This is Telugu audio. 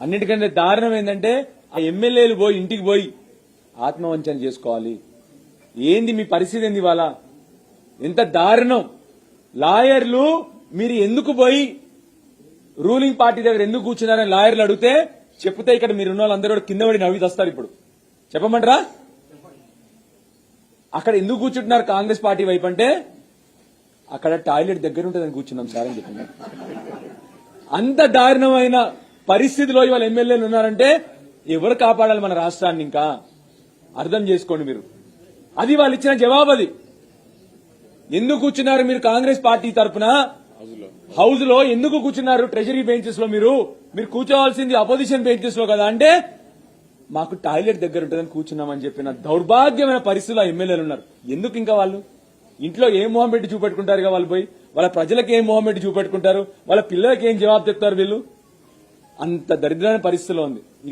అన్నిటికంటే దారుణం ఏంటంటే ఆ ఎమ్మెల్యేలు పోయి ఇంటికి పోయి ఆత్మవంచన చేసుకోవాలి. ఏంది మీ పరిస్థితి ఏంది ఇవాళ? ఎంత దారుణం! లాయర్లు మీరు ఎందుకు పోయి రూలింగ్ పార్టీ దగ్గర ఎందుకు కూర్చున్నారని లాయర్లు అడిగితే చెప్తే ఇక్కడ మీరున్న వాళ్ళందరూ కూడా కింద పడి నవ్వి వస్తారు. ఇప్పుడు చెప్పమంటారా? అక్కడ ఎందుకు కూర్చుంటున్నారు కాంగ్రెస్ పార్టీ వైపు అంటే అక్కడ టాయిలెట్ దగ్గర ఉంటుందని కూర్చున్నాం సార్ అని చెప్తున్నారు. అంత దారుణమైన పరిస్థితిలో ఇవాళ ఎమ్మెల్యేలు ఉన్నారంటే ఎవరు కాపాడాలి మన రాష్ట్రాన్ని? ఇంకా అర్థం చేసుకోండి మీరు. అది వాళ్ళు ఇచ్చిన జవాబు. అది ఎందుకు కూర్చున్నారు మీరు కాంగ్రెస్ పార్టీ తరఫున హౌస్ లో ఎందుకు కూర్చున్నారు? ట్రెజరీ బెంచెస్ లో మీరు కూర్చోవాల్సింది అపోజిషన్ బెంచెస్ లో కదా అంటే మాకు టాయిలెట్ దగ్గర ఉంటుందని కూర్చున్నామని చెప్పిన దౌర్భాగ్యమైన పరిస్థితుల్లో ఎమ్మెల్యేలు ఉన్నారు. ఎందుకు ఇంకా వాళ్ళు ఇంట్లో ఏం మొహం పెట్టి చూపెట్టుకుంటారుగా? వాళ్ళు పోయి వాళ్ళ ప్రజలకు ఏం మొహం పెట్టి చూపెట్టుకుంటారు? వాళ్ళ పిల్లలకి ఏం జవాబు చెప్తారు? వీళ్ళు అంత దరిద్రమైన పరిస్థితిలో ఉంది.